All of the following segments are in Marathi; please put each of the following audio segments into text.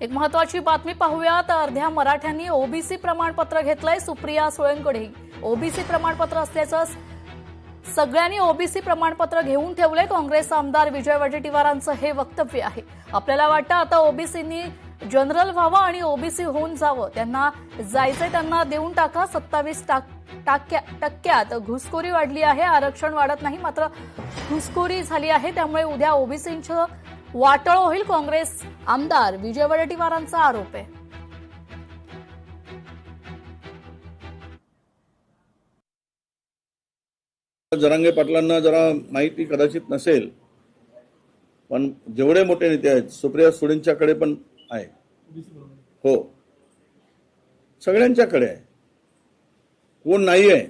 एक महत्त्वाची बातमी पाहूयात। अर्ध्या मराठ्यांनी ओबीसी प्रमाणपत्र घेतलंय। सुप्रिया सुळेंकडे ओबीसी प्रमाणपत्र असल्याचं सगळ्यांनी ओबीसी प्रमाणपत्र घेऊन ठेवले। काँग्रेस आमदार विजय वडेट्टीवारांचं हे वक्तव्य आहे। आपल्याला वाटतं आता ओबीसींनी जनरल व्हावं आणि ओबीसी होऊन जावं, त्यांना जायचंय त्यांना देऊन टाका। 27% घुसखोरी वाढली आहे। आरक्षण वाढत नाही, मात्र घुसखोरी झाली आहे, त्यामुळे उद्या ओबीसींचं वाटळ होईल। काँग्रेस आमदार विजय वडेट्टीवारांचा आरोप आहे। जरांगे पाटलांना जरा माहिती कदाचित नसेल, पण जेवढे मोठे नेते आहेत सुप्रिया सुळेंच्याकडे पण आहे। हो, सगळ्यांच्याकडे आहे, कोण नाही आहे।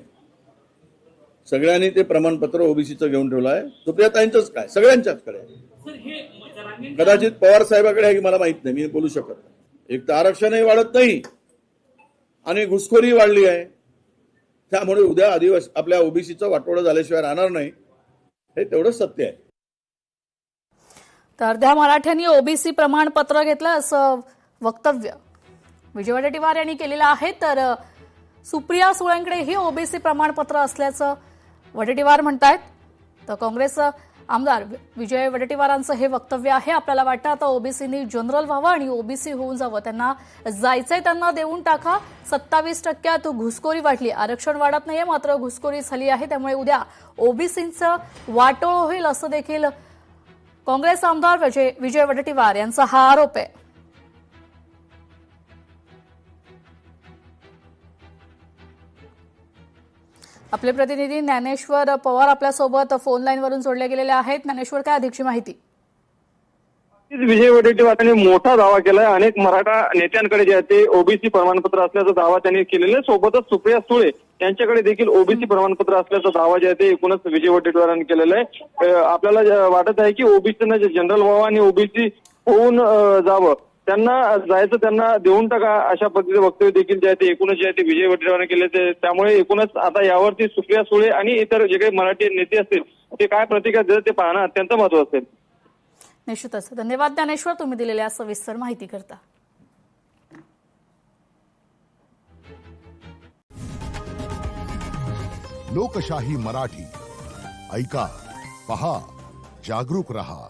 सगळ्यांनी ते प्रमाणपत्र ओबीसीचं घेऊन ठेवलं आहे। सुप्रियाताईंचंच काय, सगळ्यांच्याचकडे आहे। कदाचित पवार साहेबाकडे आहे की मला माहित नाही, मी बोलू शकत नाही। एक तर आरक्षणही वाढत नाही आणि घुसखोरी वाढली आहे, त्यामुळे उद्या आदिवासी आपल्या ओबीसीचं वाटोळं झाल्याशिवाय राहणार नाही, हे तेवढं सत्य आहे। तर अर्ध्या मराठ्यांनी ओबीसी प्रमाणपत्र घेतलं असं वक्तव्य विजय वडेट्टीवार यांनी केलेलं आहे। तर सुप्रिया सुळेंकडेही ओबीसी प्रमाणपत्र असल्याचं वडेट्टीवार म्हणतायत। तर काँग्रेस आमदार विजय वडेट्टीवारांचं हे वक्तव्य आहे। आपल्याला वाटतं आता ओबीसींनी जनरल व्हावं आणि ओबीसी होऊन जावं, त्यांना जायचंय त्यांना देऊन टाका। 27% घुसखोरी वाढली, आरक्षण वाढत नाहीये, मात्र घुसखोरी झाली आहे, त्यामुळे उद्या ओबीसींचं वाटोळ होईल असं देखील काँग्रेस आमदार विजय वडेट्टीवार यांचा हा आरोप आहे। आपले प्रतिनिधी ज्ञानेश्वर पवार आपल्यासोबत फोन लाईनवरून जोडले गेलेले आहेत। ज्ञानेश्वर, काय अधिकची माहिती? विजय वडेट्टीवारांनी मोठा दावा केलाय। अनेक मराठा नेत्यांकडे जे आहे ते ओबीसी प्रमाणपत्र असल्याचा दावा त्यांनी केलेला आहे। सोबतच सुप्रिया सुळे यांच्याकडे देखील ओबीसी प्रमाणपत्र असल्याचा दावा जे आहे ते एकूणच विजय वडेट्टीवारांनी केलेला आहे। आपल्याला वाटत आहे की ओबीसीना जे जनरल व्हावं आणि ओबीसी होऊन जावं, त्यांना जायचं त्यांना देऊन टाका, अशा पद्धतीचे वक्तव्य देखील जे आहे ते एकूणच जे आहे ते विजय वडेट्टीवारांनी केले। त्यामुळे एकूणच आता यावरती सुप्रिया सुळे आणि इतर जे काही मराठी नेते असतील ते काय प्रतिक्रिया देतात ते पाहणं अत्यंत महत्त्वाचं असेल। निश्चितच धन्यवाद ज्ञानेश्वर, तुम्ही दिलेल्या सविस्तर माहिती करता। लोकशाही मराठी ऐका, पहा, जागरूक रहा।